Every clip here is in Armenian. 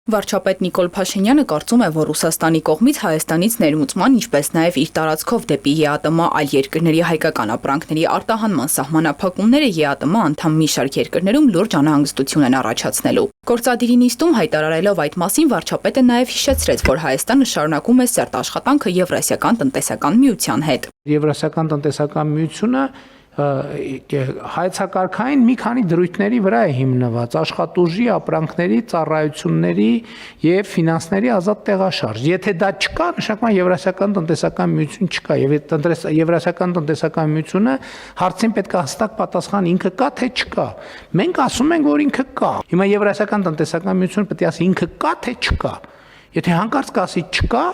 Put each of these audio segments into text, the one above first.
Վարչապետ Նիկոլ Փաշինյանը կարծում է, որ Ռուսաստանի կողմից Հայաստանից ներմուծման, ինչպես նաև իր տարածքով դեպի ԵԱՏՄ այլ երկրների հայկական ապրանքների արտահանման սահմանափակումները ԵԱՏՄ անդամ մի շարք երկրներում լուրջ անհանգստություն են առաջացնելու։ Գործադիրի նիստում հայտարարելով այդ մասին վարչապետը նաև հիշեցրեց, որ Հայաստանը շարունակում է սերտ աշխատանքը Եվրասիական տնտեսական միության հետ։ Եվրասիական տնտեսական միությունը հայեցակարգային մի քանի դրույթների վրա է հիմնված՝ աշխատուժի, ապրանքների, ծառայությունների եւ ֆինանսների ազատ տեղաշարժ։ Եթե դա չկա, նշանակում է Եվրասիական տնտեսական միություն չկա, եւ Եվրասիական տնտեսական միությունը հարցին պետք է հստակ պատասխան ինքը կա թե չկա։ Մենք ասում ենք, որ ինքը կա։ Հիմա Եվրասիական տնտեսական միությունը պետք է ասի ինքը կա թե չկա։ Եթե հանկարծ կասի չկա,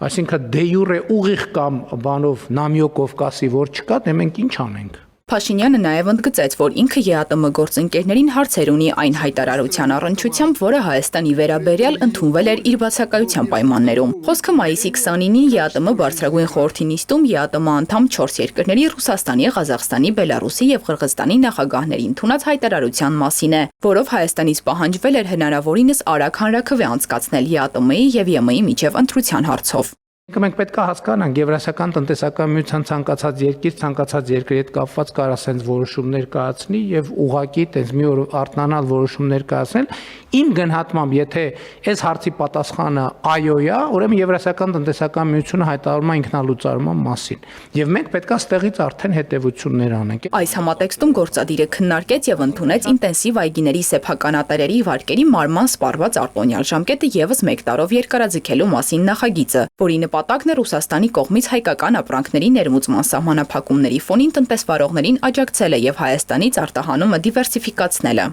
այսինքն դե յուրե ուղիղ կամ բանով նամյոկով կասի, որ չկա, դե մենք ինչ անենք։ Փաշինյանը նաև ընդգծեց, որ ինքը ԵԱՏՄ գործընկերներին հարցեր ունի այն հայտարարության առնչությամբ, որը Հայաստանի վերաբերյալ ընդունվել էր իր բացակայության պայմաններում։ Խոսքը մայիսի 29-ին ԵԱՏՄ բարձրագույն խորհրդի նիստում ԵԱՏՄ անդամ 4 երկրների Ռուսաստանի, Ղազախստանի, Բելարուսի եւ Қырғызստանի նախագահների ընդունած հայտարարության մասին է, որով Հայաստանից պահանջվել էր հնարավորինս արագ հանրաքվե անցկացնել ԵԱՏՄ-ի եւ ԵՄ-ի միջև ընտրության հարցով։ Մենք պետք է հասկանանք Եվրասիական տնտեսական միության ցանկացած երկիր, ցանկացած երկրի հետ կապված կարող ասենց որոշումներ կայացնի եւ ուղղակի տես մի օր արտնանալ որոշումներ կայացնել։ Իմ գնահատմամբ, եթե այս հարցի պատասխանը այո է, ուրեմն Եվրասիական տնտեսական միությունը հայտարարում է ինքնալուծարման մասին։ Եվ մենք պետք է ստեղից արդեն հետևություններ անենք։ Այս համատեքստում գործադիրը քննարկեց եւ ընդունեց ինտենսիվ այգիների սեփականատերերի վարկերի մարման սպառված արտոնյալ ժամկետը եւս 1 տարով երկարաձգելու մասին նախագիծը, որի նպատակն է Ռուսաստանի կողմից հայկական ապրանքների ներմուծման սահմանափակումների ֆոնին տնտեսվարողներին աջակցելը եւ Հայաստանից արտահանումը դիվերսիֆիկացնելը։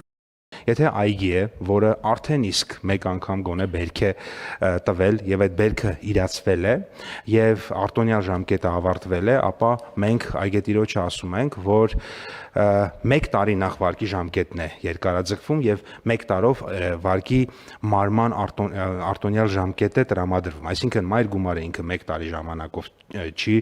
Եթե այգի է, որը արդեն իսկ մեկ անգամ գոնե բերք է տվել եւ այդ բերքը իրացվել է եւ արտոնյալ ժամկետը ավարտվել է, ապա մենք այգետիրոջը ասում ենք, որ 1 տարի նախ վարկի ժամկետն է երկարաձգվում եւ 1 տարով վարկի մարման արտոնյալ ժամկետ է տրամադրվում, այսինքն մայր գումարը ինքը 1 տարի ժամանակով չի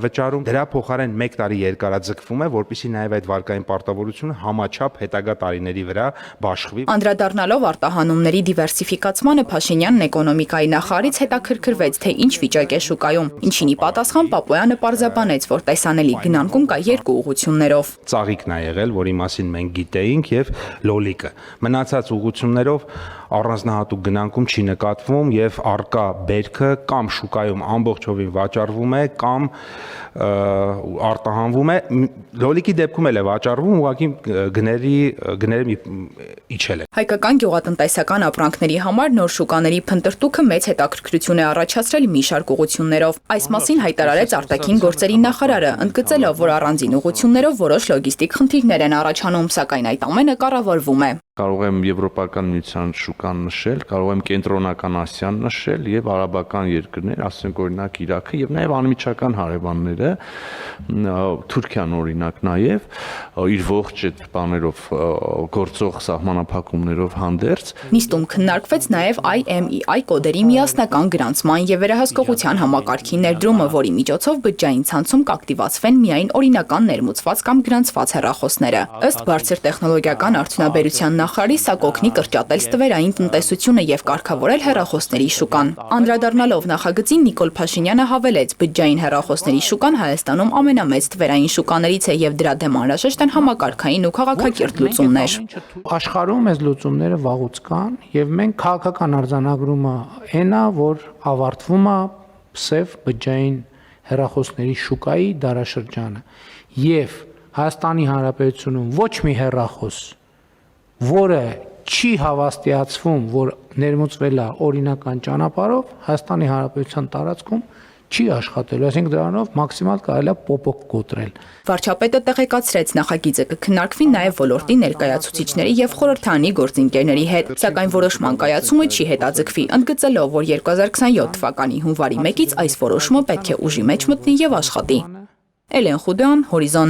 վճարում, դրա փոխարեն 1 տարի երկարաձգվում է, որպեսզի նաեւ այդ վարկային պարտավորությունը համաչափ հետագա տարիների վրա բաշխվի։ Անդրադառնալով արտահանումների դիվերսիֆիկացմանը Փաշինյանն էկոնոմիկայի նախարարից հետաքրքրվեց, թե ինչ վիճակ է շուկայում, ինչինի պատասխան Պապոյանը պարզաբանեց, որ տեսանելի գնանկում կա 2 ուղղություններով։ Ծաղիկն է եղել, որի մասին մենք գիտեինք, եւ լոլիկը։ Մնացած ուղղություններով առանձնահատուկ գնանկում չի նկատվում եւ արկա բերքը կամ շուկայում ամբողջովին վաճառվում է կամ արտահանվում է։ Լոլիկի դեպքում էլ է վաճառվում, ուղղակի գները իջել է։ Հայկական գյուղատնտեսական ապրանքների համար նոր շուկաների փնտրտուքը մեծ հետաքրքրություն է առաջացրել մի շարք ուղղություններով։ Այս մասին հայտարարեց արտաքին գործերի նախարարը, ընդգծելով, որ առանձին ուղղություններով որոշ լոգիստիկ խնդիրներ են առաջանում, սակայն այդ ամենը կառավարվում է։ Կարող եմ Եվրոպական միության շուկան նշել, կարող եմ Կենտրոնական Ասիան նշել եւ արաբական երկրներ, ասենք օրինակ Իրաքը եւ նաեւ անմիջական հարևանները, Թուրքիան օրինակ նաեւ իր ողջ այդ բաներով գործող սահմանափակումներով հանդերձ։ Նիստում քննարկվեց նաեւ IMEI կոդերի միասնական գրանցման եւ վերահսկողության համակարգի ներդրումը, որի միջոցով բջջային ցանցում կակտիվացվեն միայն օրինական ներմուծված կամ գրանցված հեռախոսները։ Ըստ բարձր տեխնոլոգիական արդյունաբերության նախարարի սա կօգնի կրճատել ստվերային տնտեսությունը եւ կարգավորել հեռախոսների շուկան։ Անդրադառնալով նախագծին Նիկոլ Փաշինյանը հավելեց, բջջային հեռախոսների շուկան Հայաստանում ամենամեծ ստվերային շուկաներից է եւ դրա դեմ անհրաժեշտ են համակարգային ու քաղաքակիրթ լուծումներ։ Աշխարհում այս լուծումները վաղուց կան եւ մենք քաղաքական արձանագրումը այն է, որ ավարտվում է սև բջջային հեռախոսների շուկայի դարաշրջանը եւ Հայաստանի Հանրապետությունում ոչ մի հեռախոս, որը չի հավաստիացվում, որ ներմուծվել է օրինական ճանապարհով, Հայաստանի Հանրապետության տարածքում չի աշխատելու, այսինքն դրանով մաքսիմալ կարելի է պոպոկ կոտրել։ Վարչապետը տեղեկացրեց, նախագիծը կքննարկվի նաև ոլորտի ներկայացուցիչների եւ խորհրդանի գործընկերների հետ, սակայն որոշման կայացումը չի հետաձգվի, ընդգծելով, որ 2027 թվականի հունվարի 1-ից այս որոշումը պետք է ուժի մեջ մտնի եւ աշխատի։ Էլեն Խուդյան, Հորիզոն։